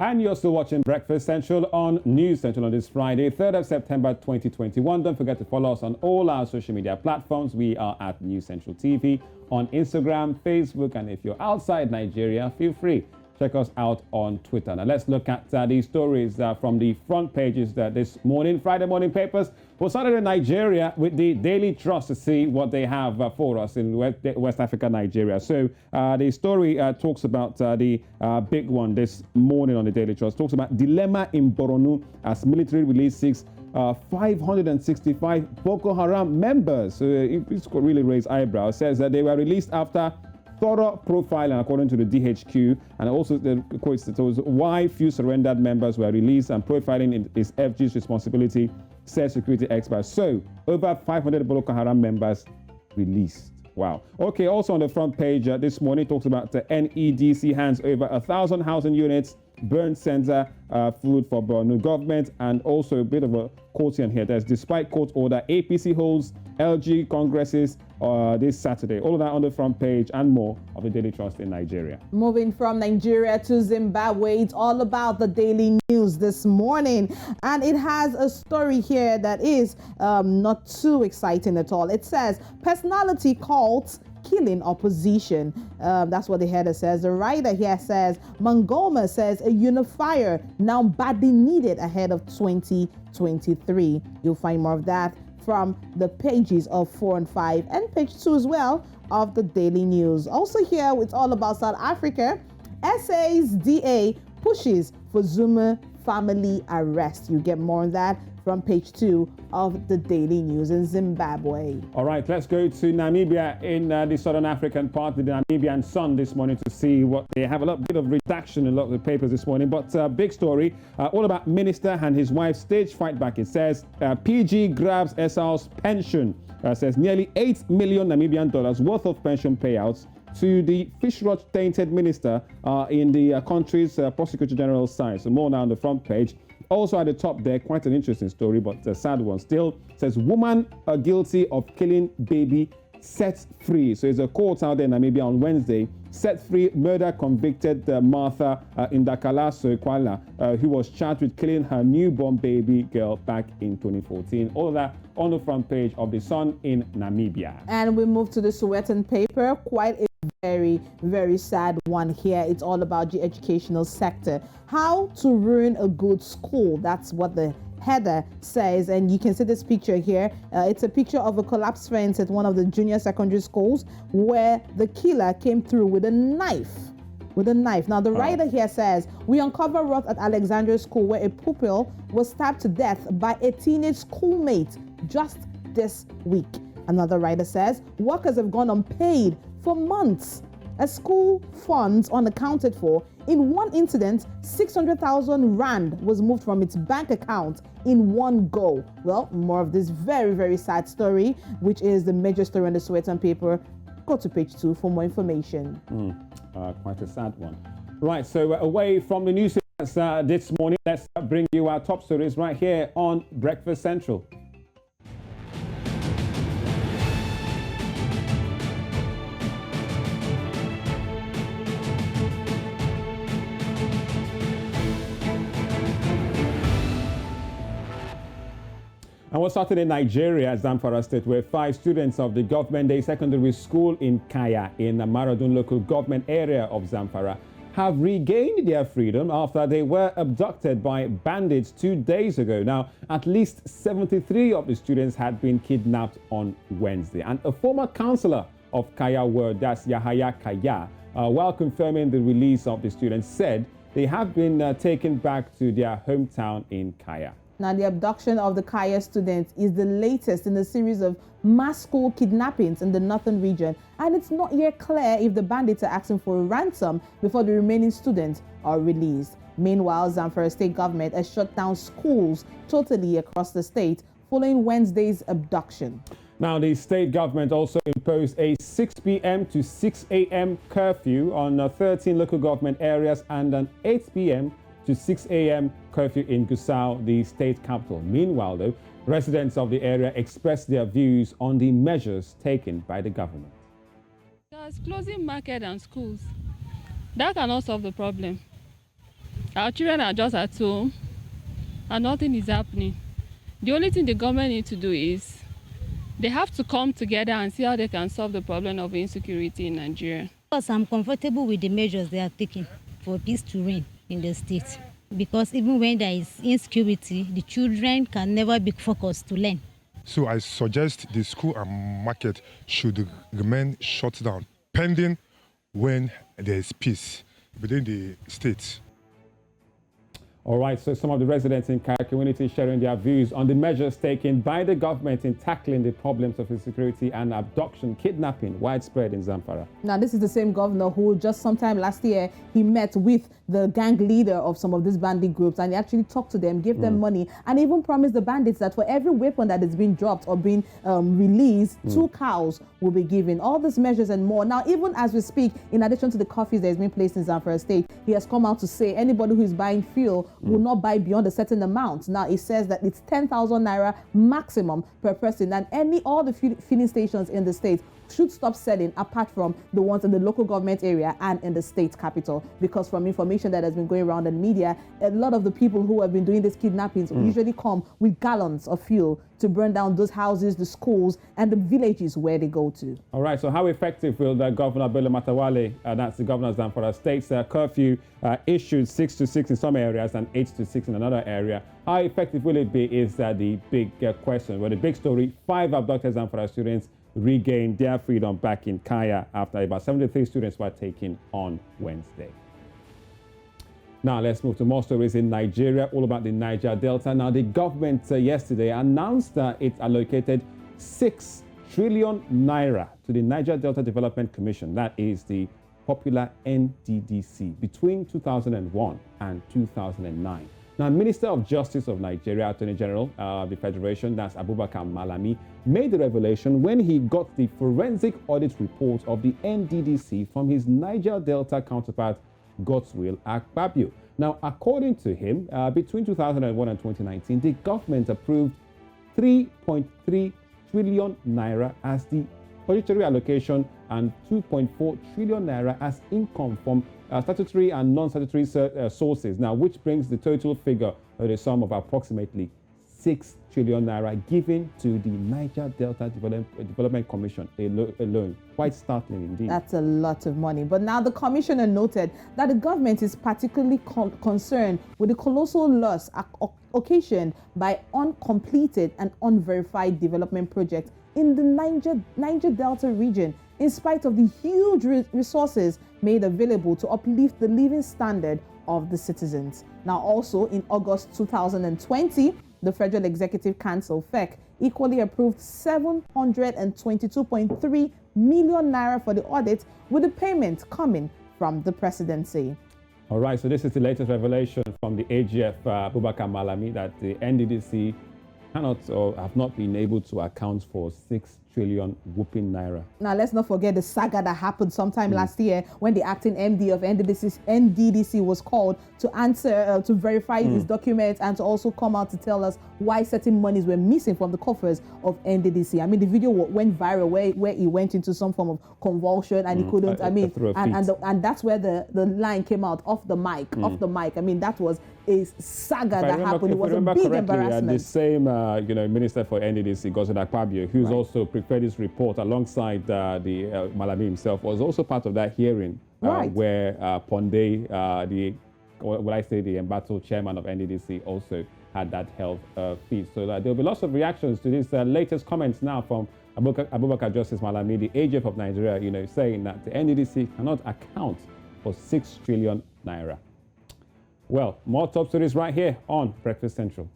And you're still watching Breakfast Central on News Central on this Friday, 3rd of September 2021. Don't forget to follow us on all our social media platforms. We are at News Central TV on Instagram, Facebook, and if you're outside Nigeria, feel free. Check us out on Twitter. Now, let's look at these stories from the front pages this morning. Friday morning papers. We'll start in Nigeria with the Daily Trust to see what they have for us in West Africa, Nigeria. So the story talks about the big one this morning on the Daily Trust. Talks about dilemma in Borno as military releases 565 Boko Haram members. So it's really raised eyebrows. Says that they were released after thorough profiling, according to the DHQ, and also the quotes that was why few surrendered members were released, and profiling is FG's responsibility, said security experts. So over 500 Boko Haram members released. Wow. Okay, also on the front page this morning, talks about the NEDC hands over 1,000 housing units, burn center food for Borno government, and also a bit of a quote in here. There's despite court order, APC holds LG congresses this Saturday. All of that on the front page and more of the Daily Trust in Nigeria. Moving from Nigeria to Zimbabwe, it's all about the daily news this morning. And it has a story here that is not too exciting at all. It says, personality cults killing opposition. That's what the header says. The writer here says, Mangoma says a unifier now badly needed ahead of 2023. You'll find more of that from the pages of 4 and 5 and page 2 as well of the Daily News. Also here, it's all about South Africa. SASDA pushes for Zuma family arrest. You get more on that from page 2 of the Daily News in Zimbabwe. All right, let's go to Namibia in the southern African part, the Namibian Sun this morning to see what they have. A little bit of redaction in a lot of the papers this morning, but big story, all about minister and his wife stage fight back. It says PG grabs SR's pension, says nearly $8 million Namibian dollars worth of pension payouts to the fish rot tainted minister in the country's prosecutor general's side. So more now on the front page. Also at the top there, quite an interesting story, but a sad one still. Says woman guilty of killing baby set free. So it's a court out there in Namibia on Wednesday. Set free murder convicted Martha Indakalaso Kwala, who was charged with killing her newborn baby girl back in 2014. All of that on the front page of the Sun in Namibia. And we move to the Sowetan paper. Quite a very, very sad one here. It's all about the educational sector. How to ruin a good school. That's what the header says, and you can see this picture here. It's a picture of a collapsed fence at one of the junior secondary schools where the killer came through with a knife. Now the writer here says, we uncover wrath at Alexandria School where a pupil was stabbed to death by a teenage schoolmate just this week. Another writer says, workers have gone unpaid for months as school funds unaccounted for. In one incident, 600,000 rand was moved from its bank account in one go. Well, more of this very, very sad story, which is the major story on the Sowetan paper. Go to page 2 for more information. Quite a sad one. Right, so away from the news this morning, let's bring you our top stories right here on Breakfast Central. And we're starting in Nigeria, Zamfara State, where 5 students of the Government Day Secondary School in Kaya, in the Maradun local government area of Zamfara, have regained their freedom after they were abducted by bandits 2 days ago. Now, at least 73 of the students had been kidnapped on Wednesday. And a former councillor of Kaya Ward, that's Yahaya Kaya, while confirming the release of the students, said they have been taken back to their hometown in Kaya. Now, the abduction of the Kaya students is the latest in a series of mass school kidnappings in the northern region, and it's not yet clear if the bandits are asking for a ransom before the remaining students are released. Meanwhile, Zamfara state government has shut down schools totally across the state following Wednesday's abduction. Now, the state government also imposed a 6 p.m. to 6 a.m. curfew on 13 local government areas and an 8 p.m. to 6 a.m. curfew in Gusau, the state capital. Meanwhile, though, residents of the area expressed their views on the measures taken by the government. Because closing market and schools, that cannot solve the problem. Our children are just at home and nothing is happening. The only thing the government needs to do is they have to come together and see how they can solve the problem of insecurity in Nigeria. Because I'm comfortable with the measures they are taking for peace to reign in the state. Because even when there is insecurity, the children can never be focused to learn. So I suggest the school and market should remain shut down, pending when there is peace within the state. All right, so some of the residents in Kaya community sharing their views on the measures taken by the government in tackling the problems of insecurity and abduction, kidnapping widespread in Zamfara. Now, this is the same governor who just sometime last year, he met with the gang leader of some of these bandit groups, and he actually talked to them, gave them money, and even promised the bandits that for every weapon that is being dropped or being released, 2 cows will be given. All these measures and more. Now, even as we speak, in addition to the coffees that has been placed in Zamfara State, he has come out to say anybody who is buying fuel will not buy beyond a certain amount. Now, it says that it's 10,000 naira maximum per person, and all the filling stations in the state should stop selling apart from the ones in the local government area and in the state capital, because from information that has been going around in media, a lot of the people who have been doing these kidnappings usually come with gallons of fuel to burn down those houses, the schools, and the villages where they go to. All right, so how effective will the Governor Bello Matawale, that's the governor of Zamfara State's curfew issued 6 to 6 in some areas and 8 to 6 in another area? How effective will it be is the big question. Well, the big story, 5 abducted Zamfara students regained their freedom back in Kaya after about 73 students were taken on Wednesday. Now, let's move to more stories in Nigeria, all about the Niger Delta. Now, the government yesterday announced that it allocated 6 trillion naira to the Niger Delta Development Commission, that is the popular NDDC, between 2001 and 2009. Now, Minister of Justice of Nigeria, Attorney General of the Federation, that's Abubakar Malami, made the revelation when he got the forensic audit report of the NDDC from his Niger Delta counterpart, Godswill Akpabio. Now, according to him, between 2001 and 2019, the government approved 3.3 trillion naira as the budgetary allocation and 2.4 trillion naira as income from statutory and non-statutory sources, now which brings the total figure of the sum of approximately 6 trillion naira given to the Niger Delta Development Commission alone. Quite startling indeed. That's a lot of money. But now the commissioner noted that the government is particularly concerned with the colossal loss occasioned by uncompleted and unverified development projects in the Niger Delta region, in spite of the huge resources made available to uplift the living standard of the citizens. Now, also in August 2020, the Federal Executive Council, FEC, equally approved 722.3 million naira for the audit, with the payment coming from the presidency. All right, so this is the latest revelation from the AGF, Abubakar Malami, that the NDDC cannot or have not been able to account for 6 trillion whooping naira. Now, let's not forget the saga that happened sometime last year when the acting MD of NDDC was called to answer, to verify his documents and to also come out to tell us why certain monies were missing from the coffers of NDDC. I mean, the video went viral where he went into some form of convulsion and he couldn't, and that's where the line came out off the mic. I mean, that was a saga that happened. It was a big embarrassment. The same, Minister for NDDC, Godswill Akpabio, who's also prepared this report alongside the Malami himself, was also part of that hearing where Ponde, the embattled chairman of NDDC, also had that health feed. So there'll be lots of reactions to these latest comments now from Abubakar Justice Malami, the AGF of Nigeria, saying that the NDDC cannot account for 6 trillion naira. Well, more top stories right here on Breakfast Central.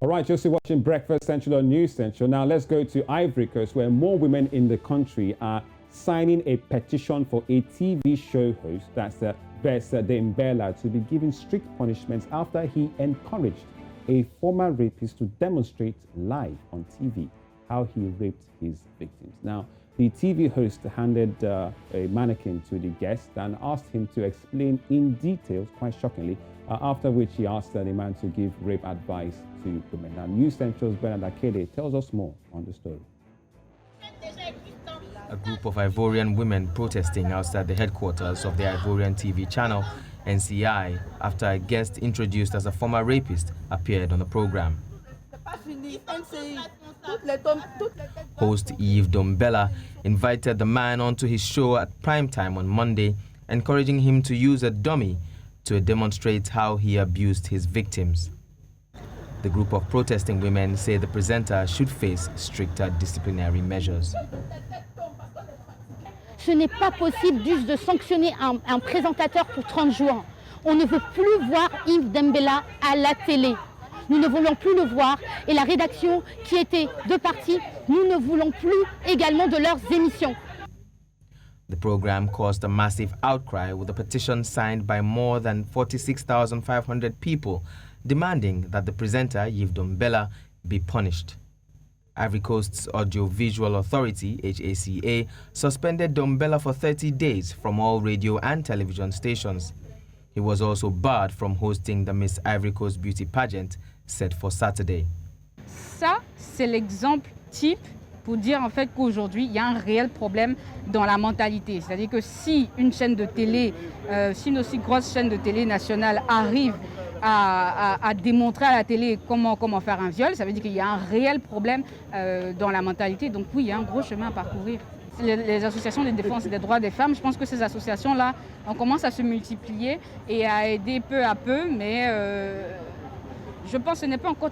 All right, you're still watching Breakfast Central on News Central. Now let's go to Ivory Coast, where more women in the country are signing a petition for a TV show host, that's Bess Dembella, to be given strict punishments after he encouraged a former rapist to demonstrate live on TV how he raped his victims. Now, the TV host handed a mannequin to the guest and asked him to explain in detail, quite shockingly, after which he asked the man to give rape advice to women. Now, News Central's Bernard Akede tells us more on the story. A group of Ivorian women protesting outside the headquarters of the Ivorian TV channel, NCI, after a guest introduced as a former rapist appeared on the program. Host Yves Dombella invited the man onto his show at prime time on Monday, encouraging him to use a dummy to demonstrate how he abused his victims. The group of protesting women say the presenter should face stricter disciplinary measures. Ce n'est pas possible juste de sanctionner un présentateur pour 30 jours. On ne veut plus voir Yves Dembella à la télé. Nous ne voulons plus le voir et la rédaction qui était de parti, nous ne voulons plus également de leurs émissions. The program caused a massive outcry with a petition signed by more than 46,500 people demanding that the presenter, Yves Dombella, be punished. Ivory Coast's Audiovisual Authority, HACA, suspended Dombella for 30 days from all radio and television stations. He was also barred from hosting the Miss Ivory Coast Beauty Pageant set for Saturday. Ça, c'est l'exemple type pour dire en fait qu'aujourd'hui, il y a un réel problème dans la mentalité. C'est-à-dire que si une chaîne de télé, si une aussi grosse chaîne de télé nationale arrive à démontrer à la télé comment faire un viol, ça veut dire qu'il y a un réel problème dans la mentalité. Donc oui, il y a un gros chemin à parcourir. Les associations de défense des droits des femmes, je pense que ces associations-là, on commence à se multiplier et à aider peu à peu, mais je pense que ce n'est pas encore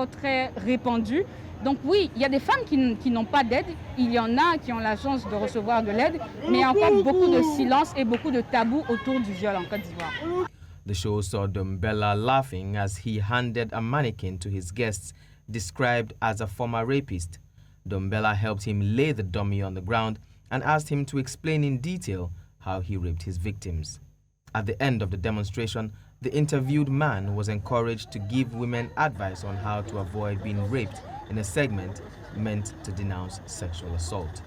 très répandu. Donc oui, il y a des femmes qui n'ont pas d'aide, il y en a qui ont la chance de recevoir de l'aide, mais il y a encore beaucoup de silence et beaucoup de tabous autour du viol en Côte d'Ivoire. The show saw Dombella laughing as he handed a mannequin to his guests, described as a former rapist. Dombella helped him lay the dummy on the ground and asked him to explain in detail how he raped his victims. At the end of the demonstration, the interviewed man was encouraged to give women advice on how to avoid being raped in a segment meant to denounce sexual assault.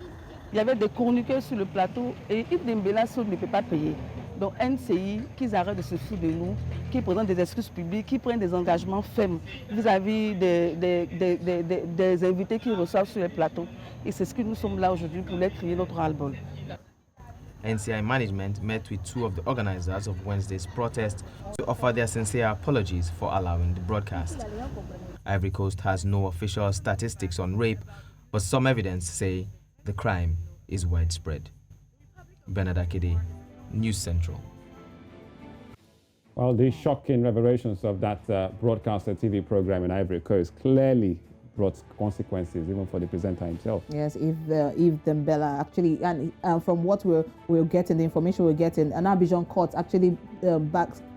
Il y avait des chroniqueurs sur le plateau et Yves Dembella ne peut pas payer. Donc NCI, qu'ils arrêtent de se foutre de nous, qu'ils présentent des excuses publiques, qu'ils prennent des engagements fermes vis-à-vis des invités qu'ils reçoivent sur les plateaux. Et c'est ce que nous sommes là aujourd'hui pour leur crier notre ras-le-bol. NCI management met with two of the organizers of Wednesday's protest to offer their sincere apologies for allowing the broadcast. Ivory Coast has no official statistics on rape, but some evidence say the crime is widespread. Bernard Akede, News Central. Well, the shocking revelations of that broadcaster TV program in Ivory Coast clearly brought consequences even for the presenter himself. Yes, if Dembella actually, and from what we're getting, the information we're getting, an Abidjan court actually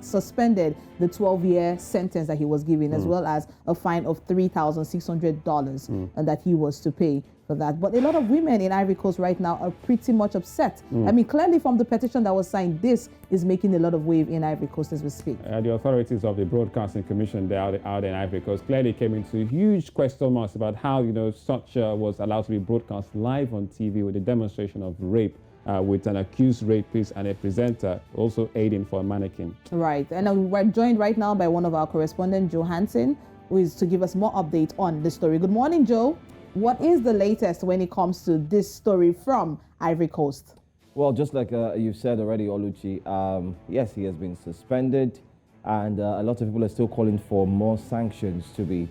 suspended the 12-year sentence that he was given, as well as a fine of $3,600 and that he was to pay for that. But a lot of women in Ivory Coast right now are pretty much upset. I mean, clearly from the petition that was signed, this is making a lot of wave in Ivory Coast as we speak. The authorities of the Broadcasting Commission out in Ivory Coast clearly came into huge question marks about how, such was allowed to be broadcast live on TV with a demonstration of rape with an accused rapist and a presenter also aiding for a mannequin. Right, and we're joined right now by one of our correspondents, Joe Hansen, who is to give us more update on the story. Good morning, Joe. What is the latest when it comes to this story from Ivory Coast? Well, just like you said already, Oluchi, yes, he has been suspended, and a lot of people are still calling for more sanctions to be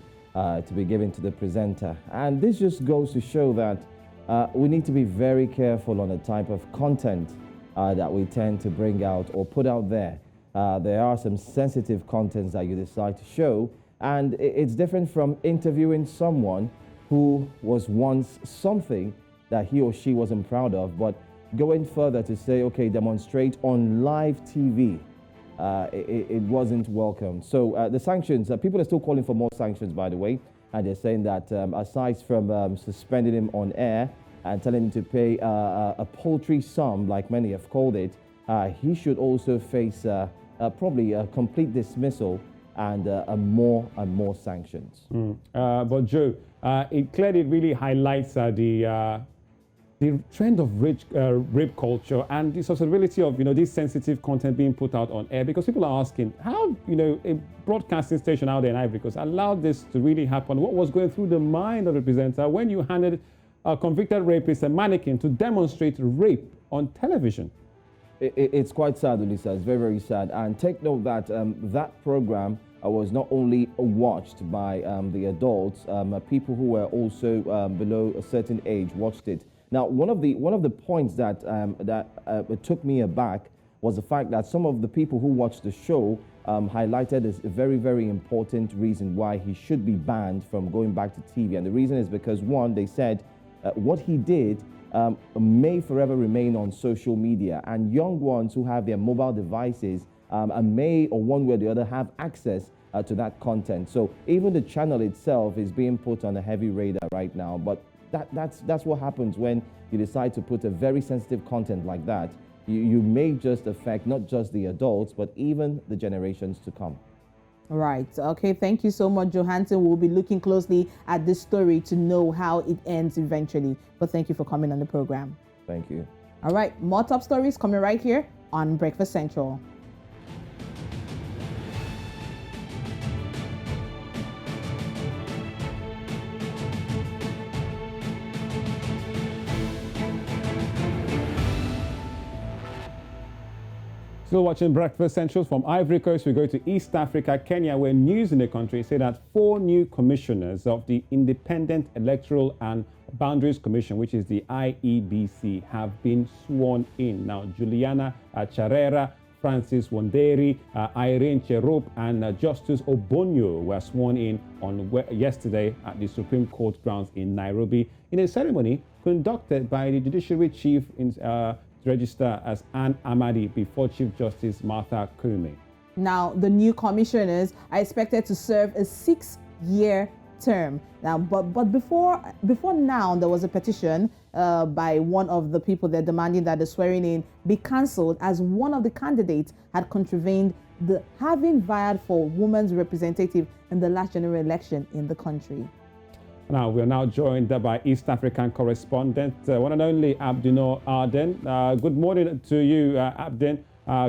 given to the presenter. And this just goes to show that we need to be very careful on the type of content that we tend to bring out or put out there. There are some sensitive contents that you decide to show, and it's different from interviewing someone who was once something that he or she wasn't proud of, but going further to say, okay, demonstrate on live TV, it wasn't welcome. So the sanctions, people are still calling for more sanctions, by the way, and they're saying that aside from suspending him on air and telling him to pay a paltry sum, like many have called it, he should also face probably a complete dismissal and more and more sanctions. But Joe, it clearly really highlights the the trend of rape culture and the susceptibility of, this sensitive content being put out on air, because people are asking how, a broadcasting station out there in Ivory Coast allowed this to really happen. What was going through the mind of the presenter when you handed a convicted rapist a mannequin to demonstrate rape on television? It's quite sad, Lisa. It's very, very sad. And take note that that program was not only watched by the adults, people who were also below a certain age watched it. Now, one of the points that took me aback was the fact that some of the people who watched the show highlighted as a very, very important reason why he should be banned from going back to TV. And the reason is because, one, they said what he did may forever remain on social media, and young ones who have their mobile devices may, or one way or the other, have access to that content. So even the channel itself is being put on a heavy radar right now. But that's what happens when you decide to put a very sensitive content like that. You may just affect not just the adults, but even the generations to come. Right. Okay. Thank you so much, Johansson. We'll be looking closely at this story to know how it ends eventually. But thank you for coming on the program. Thank you. All right. More top stories coming right here on Breakfast Central. Still watching Breakfast Central. From Ivory Coast, we go to East Africa, Kenya, where news in the country say that 4 new commissioners of the Independent Electoral and Boundaries Commission, which is the IEBC, have been sworn in. Now, Juliana Charera, Francis Wonderi, Irene Cherop, and Justice Obonyo were sworn in on yesterday at the Supreme Court grounds in Nairobi in a ceremony conducted by the Judiciary Chief in register as Anne Amadi before Chief Justice Martha Koome. Now, the new commissioners are expected to serve a 6-year term. Now, but before now, there was a petition by one of the people there demanding that the swearing in be cancelled, as one of the candidates had contravened the having vied for women's representative in the last general election in the country. Now, we are now joined by East African correspondent, one and only Abdinor Arden. Good morning to you, Abden.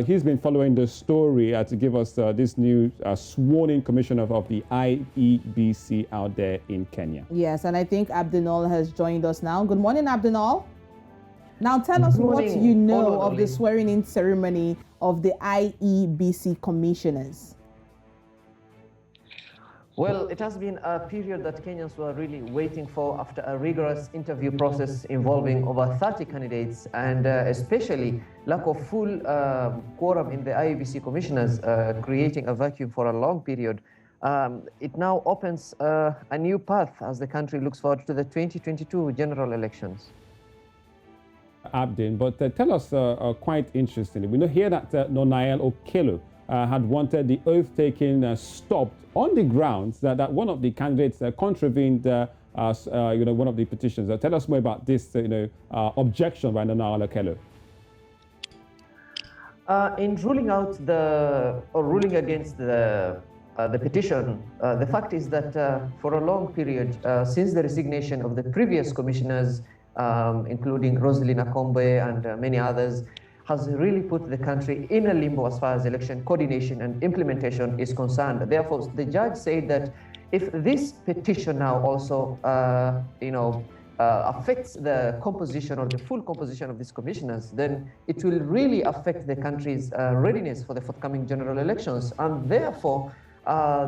He's been following the story to give us this new sworn-in commissioner of the IEBC out there in Kenya. Yes, and I think Abdinol has joined us now. Good morning, Abdinol. Now, tell us what you know of the swearing-in ceremony of the IEBC commissioners. Well, it has been a period that Kenyans were really waiting for after a rigorous interview process involving over 30 candidates, and especially lack of full quorum in the IEBC commissioners, creating a vacuum for a long period. It now opens a new path as the country looks forward to the 2022 general elections. Abdin, but tell us quite interestingly, we know here that Nonael Okello had wanted the oath-taking stopped on the grounds that one of the candidates contravened one of the petitions. Tell us more about this objection by Nonael Okello. In ruling out ruling against the petition, the fact is that for a long period, since the resignation of the previous commissioners, including Rosalina Kombe and many others, has really put the country in a limbo as far as election coordination and implementation is concerned. Therefore, the judge said that if this petition now also, affects the composition or the full composition of these commissioners, then it will really affect the country's readiness for the forthcoming general elections. And therefore,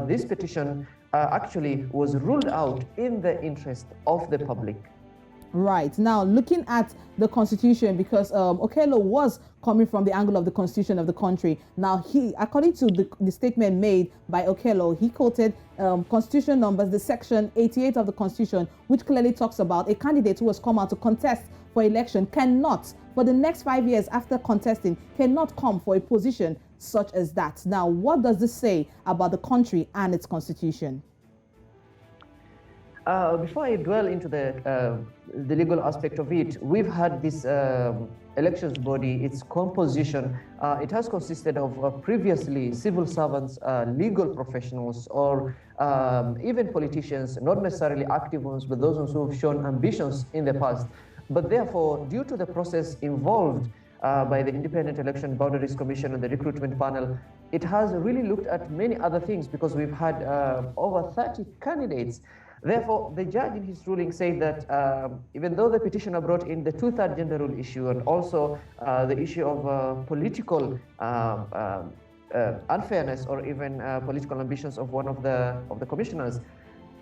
this petition actually was ruled out in the interest of the public. Right. Now, looking at the Constitution, because Okello was coming from the angle of the Constitution of the country. Now, according to the statement made by Okello, he quoted Constitution numbers, the Section 88 of the Constitution, which clearly talks about a candidate who has come out to contest for election cannot, for the next 5 years after contesting, cannot come for a position such as that. Now, what does this say about the country and its Constitution? Before I dwell into the legal aspect of it, we've had this elections body, its composition, it has consisted of previously civil servants, legal professionals, or even politicians, not necessarily active ones, but those ones who have shown ambitions in the past. But therefore, due to the process involved by the Independent Election Boundaries Commission and the recruitment panel, it has really looked at many other things because we've had over 30 candidates. Therefore, the judge in his ruling said that even though the petitioner brought in the two-third gender rule issue and also the issue of political unfairness or even political ambitions of one of the commissioners,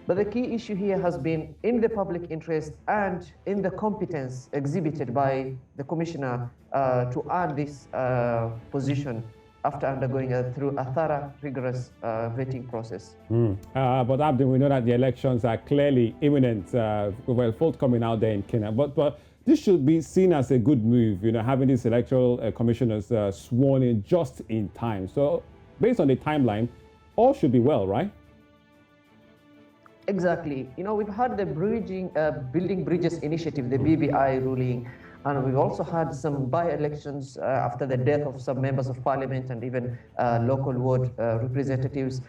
but the key issue here has been in the public interest and in the competence exhibited by the commissioner to earn this position after undergoing through a thorough, rigorous vetting process. But Abdul, we know that the elections are clearly imminent, forthcoming out there in Kenya. But this should be seen as a good move, having these electoral commissioners sworn in just in time. So based on the timeline, all should be well, right? Exactly. We've had the Building Bridges Initiative, the BBI ruling, and we've also had some by-elections after the death of some members of parliament and even local ward representatives.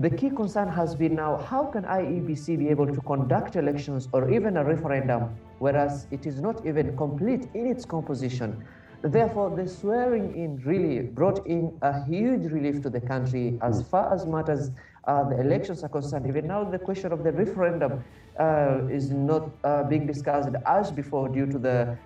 The key concern has been now, how can IEBC be able to conduct elections or even a referendum, whereas it is not even complete in its composition? Therefore, the swearing in really brought in a huge relief to the country as far as matters the elections are concerned. Even now, the question of the referendum is not being discussed as before due to the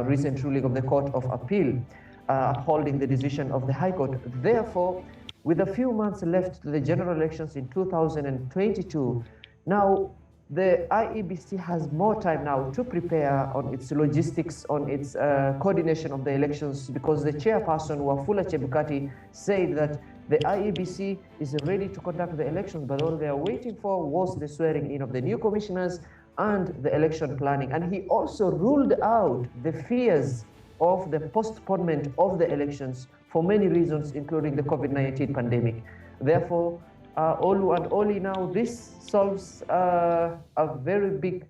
recent ruling of the Court of Appeal upholding the decision of the High Court. Therefore, with a few months left to the general elections in 2022, now the IEBC has more time now to prepare on its logistics, on its coordination of the elections, because the chairperson, Wafula Chebukati, said that the IEBC is ready to conduct the elections, but all they are waiting for was the swearing in of the new commissioners and the election planning. And he also ruled out the fears of the postponement of the elections for many reasons, including the COVID-19 pandemic. Therefore, Olu and Oli, now this solves a very big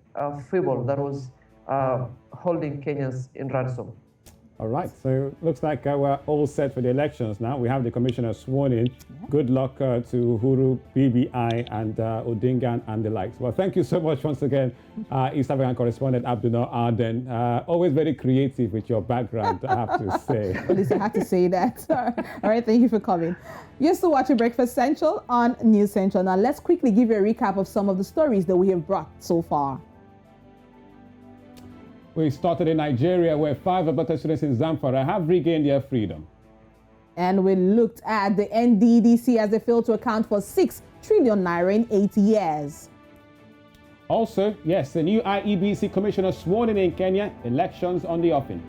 fable that was holding Kenyans in ransom. All right, so looks like we're all set for the elections now. We have the commissioner sworn in. Yeah. Good luck to Uhuru, BBI, and Odinga and the likes. Well, thank you so much once again, East African correspondent Abdul Arden. Always very creative with your background, I have to say. At least I had to say that. All right, thank you for coming. You're still watching Breakfast Central on News Central. Now, let's quickly give you a recap of some of the stories that we have brought so far. We started in Nigeria, where 5 abducted students in Zamfara have regained their freedom. And we looked at the NDDC as they failed to account for 6 trillion naira in 8 years. Also, yes, the new IEBC commissioner sworn in Kenya, elections on the offing.